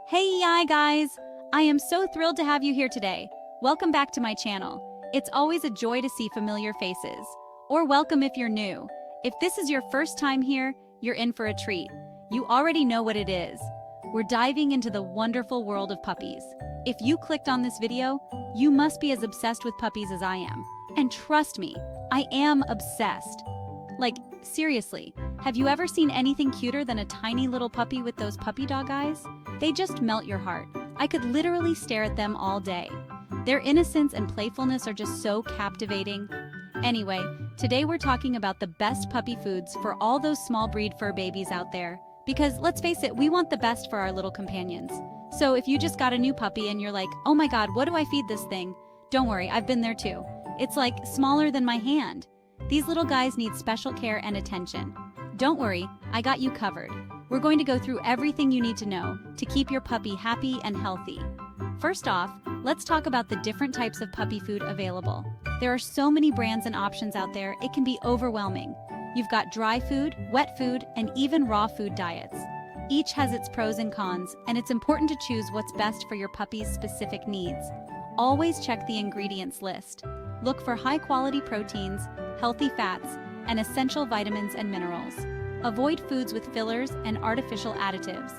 Hey, guys! I am so thrilled to have you here today. Welcome back to my channel. It's always a joy to see familiar faces. Or welcome if you're new. If this is your first time here, you're in for a treat. You already know what it is. We're diving into the wonderful world of puppies. If you clicked on this video, you must be as obsessed with puppies as I am. And trust me, I am obsessed. Like, seriously, have you ever seen anything cuter than a tiny little puppy with those puppy dog eyes? They just melt your heart. I could literally stare at them all day. Their innocence and playfulness are just so captivating. Anyway, today we're talking about the best puppy foods for all those small breed fur babies out there. Because let's face it, we want the best for our little companions. So if you just got a new puppy and you're like, oh my god, what do I feed this thing? Don't worry, I've been there too. It's like smaller than my hand. These little guys need special care and attention. Don't worry, I got you covered. We're going to go through everything you need to know to keep your puppy happy and healthy. First off, let's talk about the different types of puppy food available. There are so many brands and options out there, it can be overwhelming. You've got dry food, wet food, and even raw food diets. Each has its pros and cons, and it's important to choose what's best for your puppy's specific needs. Always check the ingredients list. Look for high-quality proteins, healthy fats, and essential vitamins and minerals. Avoid foods with fillers and artificial additives.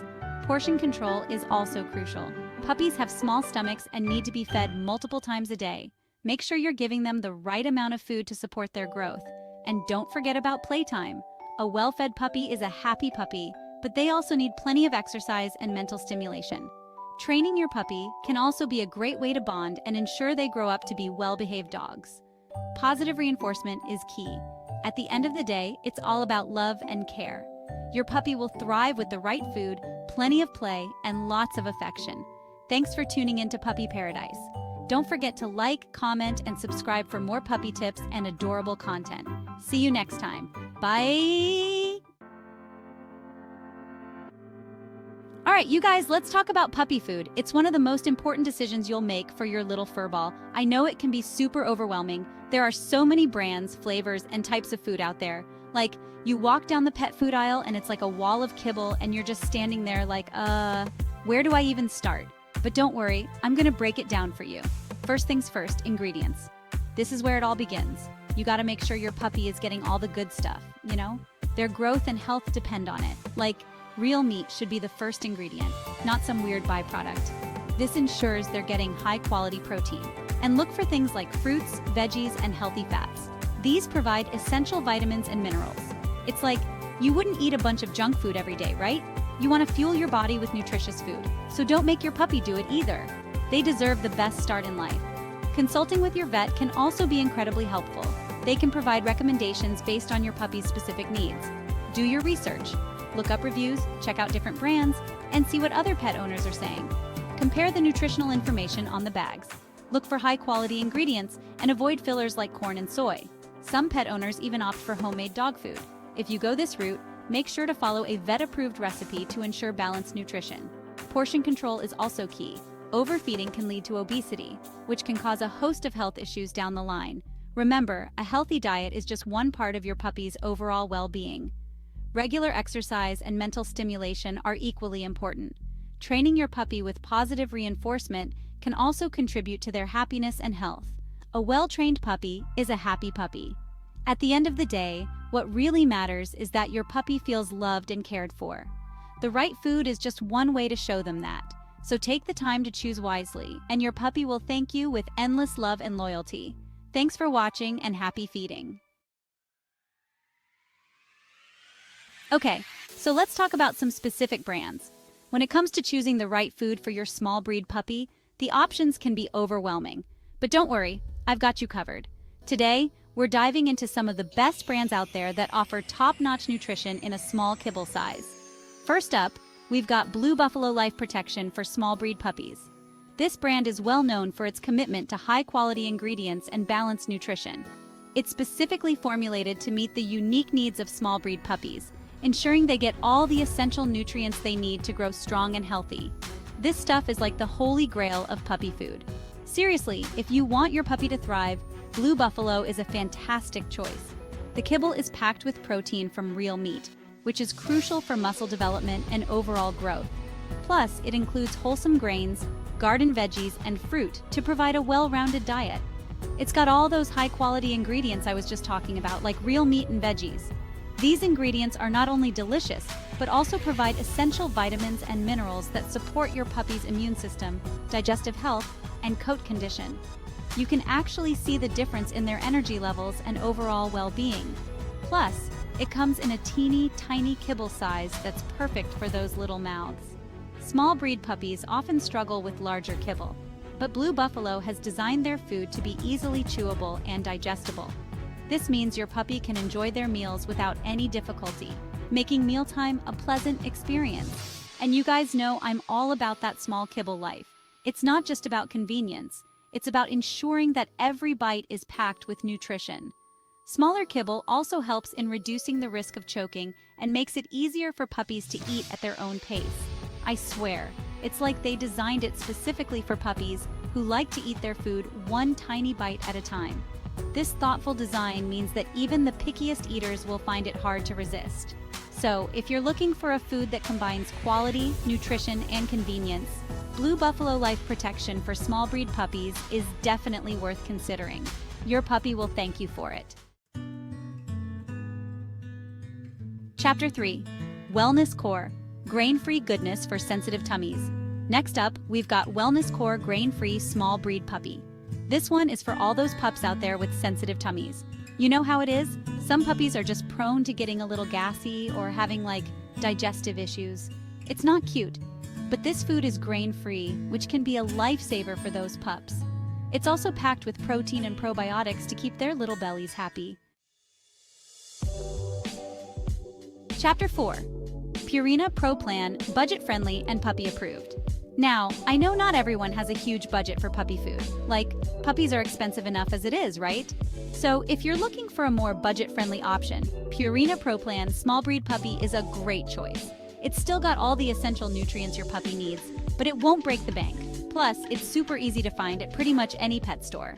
Portion control is also crucial. Puppies have small stomachs and need to be fed multiple times a day. Make sure you're giving them the right amount of food to support their growth. And don't forget about playtime. A well-fed puppy is a happy puppy, but they also need plenty of exercise and mental stimulation. Training your puppy can also be a great way to bond and ensure they grow up to be well-behaved dogs. Positive reinforcement is key. At the end of the day, it's all about love and care. Your puppy will thrive with the right food, plenty of play, and lots of affection. Thanks for tuning into Puppy Paradise. Don't forget to like, comment, and subscribe for more puppy tips and adorable content. See you next time. Bye! All right, you guys, let's talk about puppy food. It's one of the most important decisions you'll make for your little furball. I know it can be super overwhelming. There are so many brands, flavors, and types of food out there. Like, you walk down the pet food aisle and it's like a wall of kibble and you're just standing there like, where do I even start? But don't worry, I'm gonna break it down for you. First things first, ingredients. This is where it all begins. You gotta make sure your puppy is getting all the good stuff, you know? Their growth and health depend on it. Like, real meat should be the first ingredient, not some weird byproduct. This ensures they're getting high-quality protein. And look for things like fruits, veggies, and healthy fats. These provide essential vitamins and minerals. It's like, you wouldn't eat a bunch of junk food every day, right? You want to fuel your body with nutritious food. So don't make your puppy do it either. They deserve the best start in life. Consulting with your vet can also be incredibly helpful. They can provide recommendations based on your puppy's specific needs. Do your research. Look up reviews, check out different brands, and see what other pet owners are saying. Compare the nutritional information on the bags. Look for high-quality ingredients and avoid fillers like corn and soy. Some pet owners even opt for homemade dog food. If you go this route, make sure to follow a vet-approved recipe to ensure balanced nutrition. Portion control is also key. Overfeeding can lead to obesity, which can cause a host of health issues down the line. Remember, a healthy diet is just one part of your puppy's overall well-being. Regular exercise and mental stimulation are equally important. Training your puppy with positive reinforcement can also contribute to their happiness and health. A well-trained puppy is a happy puppy. At the end of the day, what really matters is that your puppy feels loved and cared for. The right food is just one way to show them that. So take the time to choose wisely, and your puppy will thank you with endless love and loyalty. Thanks for watching and happy feeding. Okay, so let's talk about some specific brands. When it comes to choosing the right food for your small breed puppy, the options can be overwhelming. But don't worry, I've got you covered. Today, we're diving into some of the best brands out there that offer top-notch nutrition in a small kibble size. First up, we've got Blue Buffalo Life Protection for small breed puppies. This brand is well known for its commitment to high-quality ingredients and balanced nutrition. It's specifically formulated to meet the unique needs of small breed puppies, ensuring they get all the essential nutrients they need to grow strong and healthy. This stuff is like the holy grail of puppy food. Seriously, if you want your puppy to thrive, Blue Buffalo is a fantastic choice. The kibble is packed with protein from real meat, which is crucial for muscle development and overall growth. Plus, it includes wholesome grains, garden veggies, and fruit to provide a well-rounded diet. It's got all those high-quality ingredients I was just talking about, like real meat and veggies. These ingredients are not only delicious, but also provide essential vitamins and minerals that support your puppy's immune system, digestive health, and coat condition. You can actually see the difference in their energy levels and overall well-being. Plus, it comes in a teeny tiny kibble size that's perfect for those little mouths. Small breed puppies often struggle with larger kibble, but Blue Buffalo has designed their food to be easily chewable and digestible. This means your puppy can enjoy their meals without any difficulty, making mealtime a pleasant experience. And you guys know I'm all about that small kibble life. It's not just about convenience, it's about ensuring that every bite is packed with nutrition. Smaller kibble also helps in reducing the risk of choking and makes it easier for puppies to eat at their own pace. I swear, it's like they designed it specifically for puppies who like to eat their food one tiny bite at a time. This thoughtful design means that even the pickiest eaters will find it hard to resist. So, if you're looking for a food that combines quality, nutrition, and convenience, Blue Buffalo Life Protection for small breed puppies is definitely worth considering. Your puppy will thank you for it. Chapter 3. Wellness Core, grain-free goodness for sensitive tummies. Next up, we've got Wellness Core grain-free small breed puppy. This one is for all those pups out there with sensitive tummies. You know how it is? Some puppies are just prone to getting a little gassy or having digestive issues. It's not cute, but this food is grain-free, which can be a lifesaver for those pups. It's also packed with protein and probiotics to keep their little bellies happy. Chapter 4. Purina Pro Plan, budget-friendly and puppy-approved. Now, I know not everyone has a huge budget for puppy food. Puppies are expensive enough as it is, right? So, if you're looking for a more budget-friendly option, Purina Pro Plan Small Breed Puppy is a great choice. It's still got all the essential nutrients your puppy needs, but it won't break the bank. Plus, it's super easy to find at pretty much any pet store.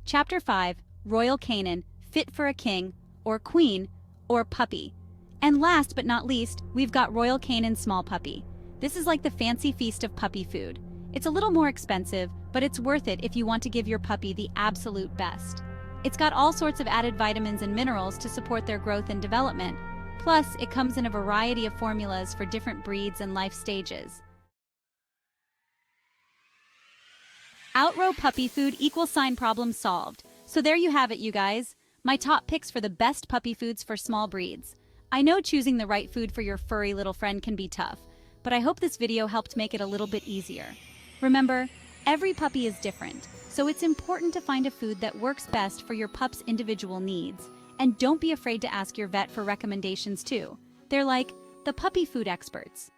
Chapter 5. Royal Canin, fit for a king, or queen, or puppy. And last but not least, we've got Royal Canin Small Puppy. This is like the fancy feast of puppy food. It's a little more expensive, but it's worth it if you want to give your puppy the absolute best. It's got all sorts of added vitamins and minerals to support their growth and development. Plus, it comes in a variety of formulas for different breeds and life stages. Outrow puppy food = problem solved. So there you have it, you guys. My top picks for the best puppy foods for small breeds. I know choosing the right food for your furry little friend can be tough, but I hope this video helped make it a little bit easier. Remember, every puppy is different, so it's important to find a food that works best for your pup's individual needs. And don't be afraid to ask your vet for recommendations too. They're like the puppy food experts.